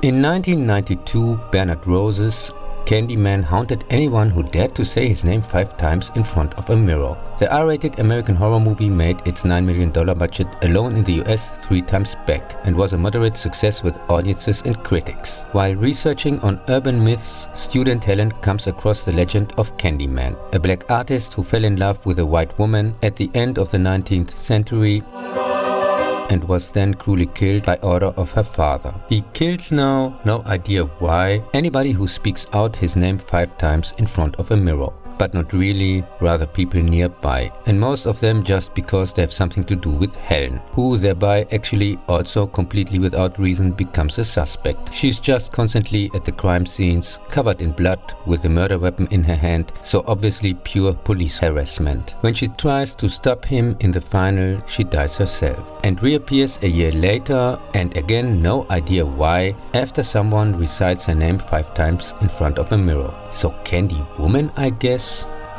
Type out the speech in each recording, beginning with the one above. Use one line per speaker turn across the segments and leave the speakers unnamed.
In 1992, Bernard Rose's Candyman haunted anyone who dared to say his name 5 times in front of a mirror. The R-rated American horror movie made its $9 million budget alone in the US 3 times back and was a moderate success with audiences and critics. While researching on urban myths, student Helen comes across the legend of Candyman, a black artist who fell in love with a white woman at the end of the 19th century and was then cruelly killed by order of her father. He kills now, no idea why, anybody who speaks out his name 5 times in front of a mirror. But not really, rather people nearby, and most of them just because they have something to do with Helen, who thereby actually also completely without reason becomes a suspect. She's just constantly at the crime scenes, covered in blood, with a murder weapon in her hand, so obviously pure police harassment. When she tries to stop him in the final, she dies herself, and reappears a year later, and again no idea why, after someone recites her name 5 times in front of a mirror. So Candy Woman, I guess?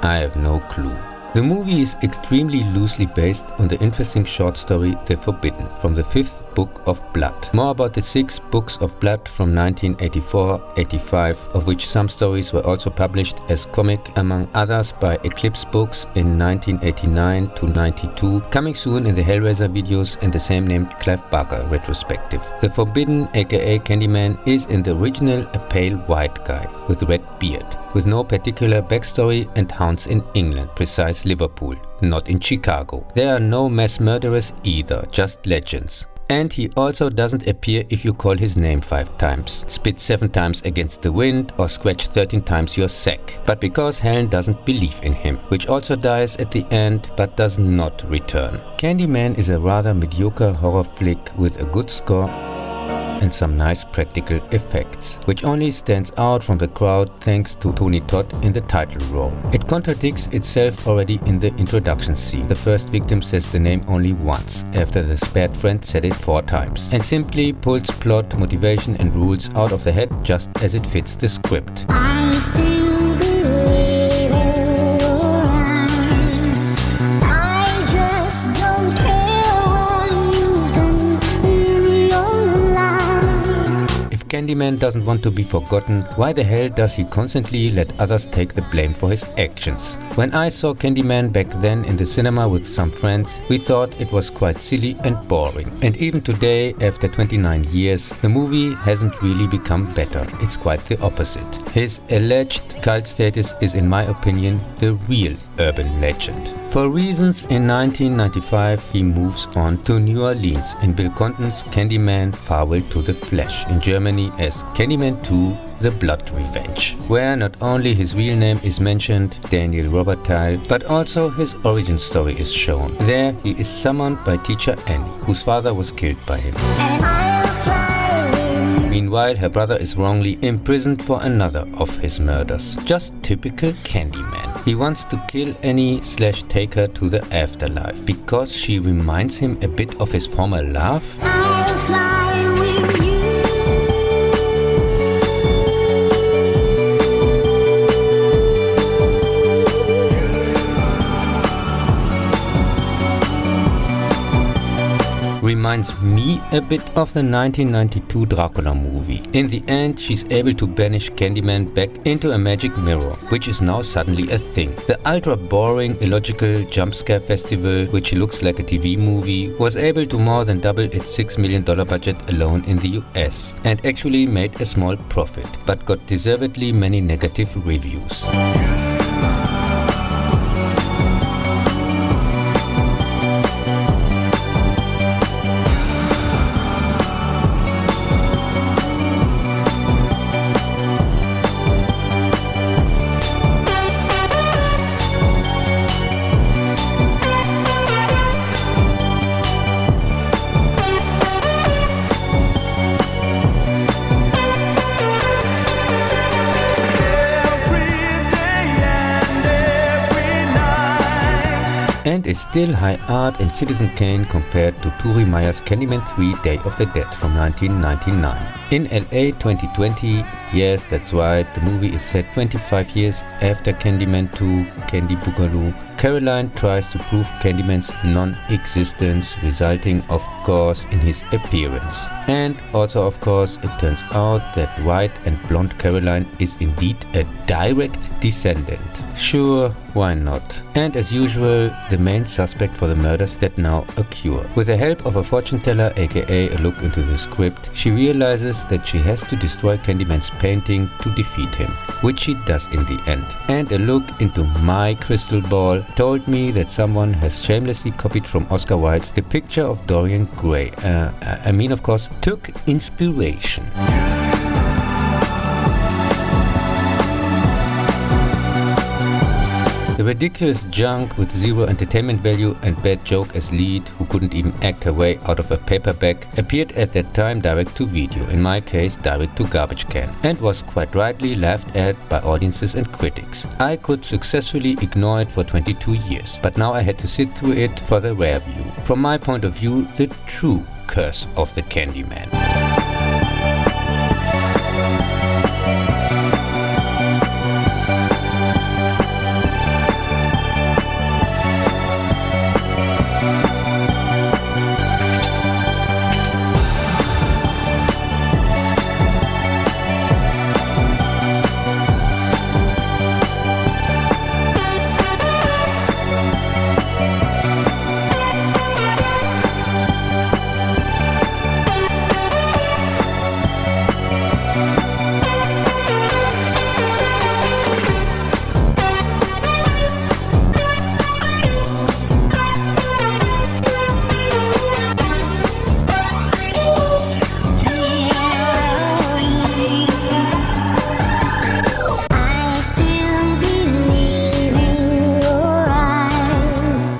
I have no clue. The movie is extremely loosely based on the interesting short story The Forbidden from the 5th Book of Blood. More about the 6 Books of Blood from 1984-85, of which some stories were also published as comic, among others by Eclipse Books in 1989-92, coming soon in the Hellraiser videos and the same named Clive Barker retrospective. The Forbidden, aka Candyman, is in the original a pale white guy with red beard, with no particular backstory, and haunts in England, precise Liverpool, not in Chicago. There are no mass murderers either, just legends. And he also doesn't appear if you call his name 5 times, spit 7 times against the wind, or scratch 13 times your sack. But because Helen doesn't believe in him, which also dies at the end but does not return. Candyman is a rather mediocre horror flick with a good score and some nice practical effects, which only stands out from the crowd thanks to Tony Todd in the title role. It contradicts itself already in the introduction scene. The first victim says the name only once, after the spared friend said it 4 times, and simply pulls plot, motivation and rules out of the head just as it fits the script.
I still believe in your eyes. I just don't care what you've done in your life.
If Candyman doesn't want to be forgotten, why the hell does he constantly let others take the blame for his actions? When I saw Candyman back then in the cinema with some friends, we thought it was quite silly and boring. And even today, after 29 years, the movie hasn't really become better. It's quite the opposite. His alleged cult status is, in my opinion, the real urban legend. For reasons, in 1995 he moves on to New Orleans in Bill Condon's Candyman Farewell to the Flesh, in Germany as Candyman 2 The Blood Revenge, where not only his real name is mentioned, Daniel Robertile, but also his origin story is shown. There he is summoned by teacher Annie, whose father was killed by him.
And I'll fly with you.
Meanwhile, her brother is wrongly imprisoned for another of his murders. Just typical Candyman. He wants to kill Annie/take her to the afterlife because she reminds him a bit of his former love.
I'll fly with you.
Reminds me a bit of the 1992 Dracula movie. In the end, she's able to banish Candyman back into a magic mirror, which is now suddenly a thing. The ultra boring, illogical jump scare festival, which looks like a TV movie, was able to more than double its $6 million budget alone in the US, and actually made a small profit, but got deservedly many negative reviews. And is still high art and Citizen Kane compared to Turi Meyer's Candyman 3 Day of the Dead from 1999. In LA 2020, yes, that's right, the movie is set 25 years after Candyman 2, Candy Boogaloo, Caroline tries to prove Candyman's non-existence, resulting of course in his appearance. And also of course it turns out that white and blonde Caroline is indeed a direct descendant. Sure, why not? And as usual, the main suspect for the murders that now occur. With the help of a fortune teller, aka a look into the script, she realizes that she has to destroy Candyman's painting to defeat him, which she does in the end. And a look into my crystal ball told me that someone has shamelessly copied from Oscar Wilde's The Picture of Dorian Gray. Of course, took inspiration. The ridiculous junk with zero entertainment value and bad joke as lead, who couldn't even act her way out of a paperback, appeared at that time direct to video, in my case direct to garbage can, and was quite rightly laughed at by audiences and critics. I could successfully ignore it for 22 years, but now I had to sit through it for the rare view. From my point of view, the true curse of the Candyman.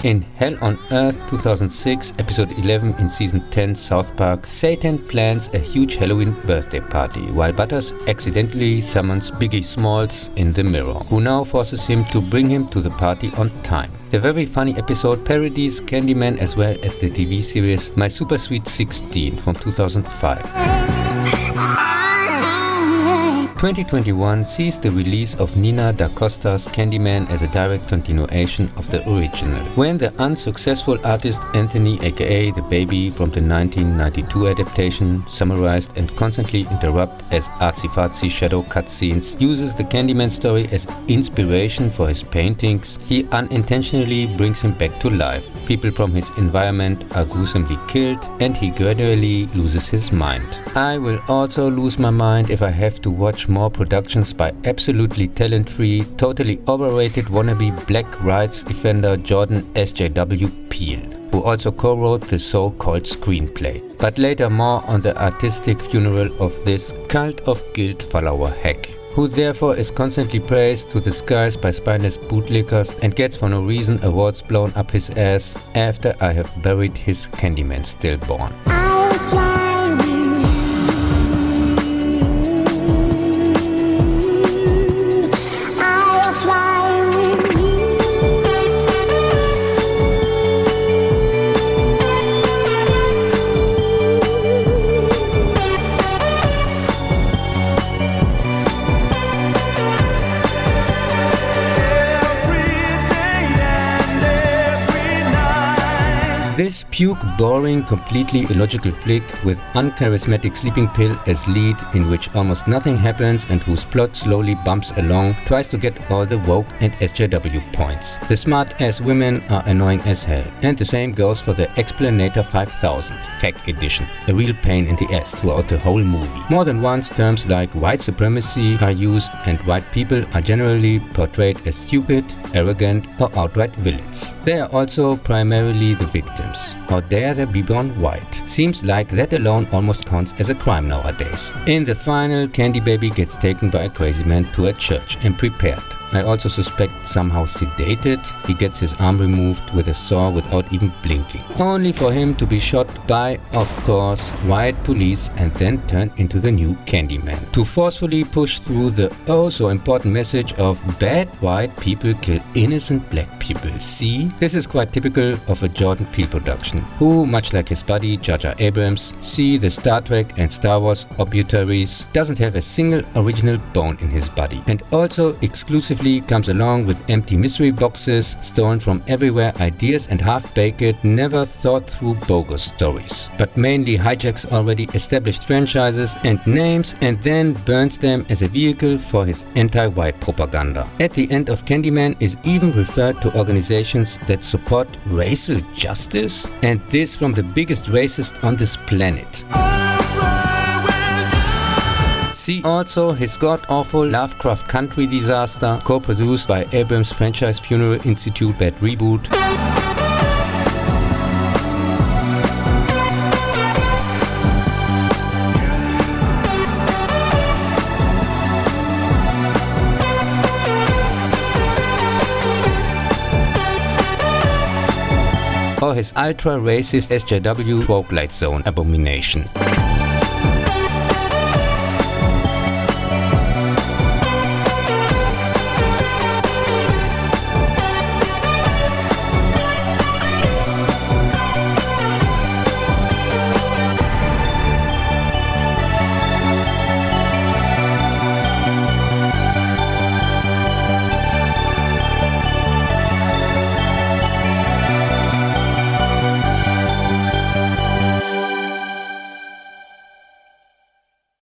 In Hell on Earth 2006, episode 11 in season 10 South Park, Satan plans a huge Halloween birthday party, while Butters accidentally summons Biggie Smalls in the mirror, who now forces him to bring him to the party on time. The very funny episode parodies Candyman as well as the TV series My Super Sweet 16 from 2005. 2021 sees the release of Nina Da Costa's Candyman as a direct continuation of the original. When the unsuccessful artist Anthony aka The Baby from the 1992 adaptation, summarized and constantly interrupt as artsy-fartsy shadow cutscenes, uses the Candyman story as inspiration for his paintings, he unintentionally brings him back to life. People from his environment are gruesomely killed and he gradually loses his mind. I will also lose my mind if I have to watch more productions by absolutely talent-free, totally overrated wannabe black rights defender Jordan SJW Peele, who also co-wrote the so-called screenplay. But later more on the artistic funeral of this cult of guild follower hack, who therefore is constantly praised to the skies by spineless bootlickers and gets for no reason awards blown up his ass after I have buried his Candyman stillborn.
I'll fly with you. I'll fly with you.
This puke boring, completely illogical flick with uncharismatic sleeping pill as lead, in which almost nothing happens and whose plot slowly bumps along, tries to get all the woke and SJW points. The smart ass women are annoying as hell, and the same goes for the Explanator 5000 FAQ edition, a real pain in the ass throughout the whole movie. More than once terms like white supremacy are used and white people are generally portrayed as stupid, arrogant or outright villains. They are also primarily the victims. How dare they be born white? Seems like that alone almost counts as a crime nowadays. In the final, Candy Baby gets taken by a crazy man to a church and prepared. I also suspect somehow sedated, he gets his arm removed with a saw without even blinking. Only for him to be shot by, of course, white police and then turned into the new Candyman. To forcefully push through the oh so important message of bad white people kill innocent black people. See? This is quite typical of a Jordan Peele production, who, much like his buddy Jar Jar Abrams, see the Star Trek and Star Wars obituaries, doesn't have a single original bone in his body, and also exclusively respectively comes along with empty mystery boxes, stolen from everywhere ideas and half-baked, never thought-through bogus stories. But mainly hijacks already established franchises and names and then burns them as a vehicle for his anti-white propaganda. At the end of Candyman is even referred to organizations that support racial justice, and this from the biggest racist on this planet. See also his god-awful Lovecraft Country disaster, co-produced by Abrams' Franchise Funeral Institute Bad Reboot. Or his ultra-racist SJW Twilight Zone abomination.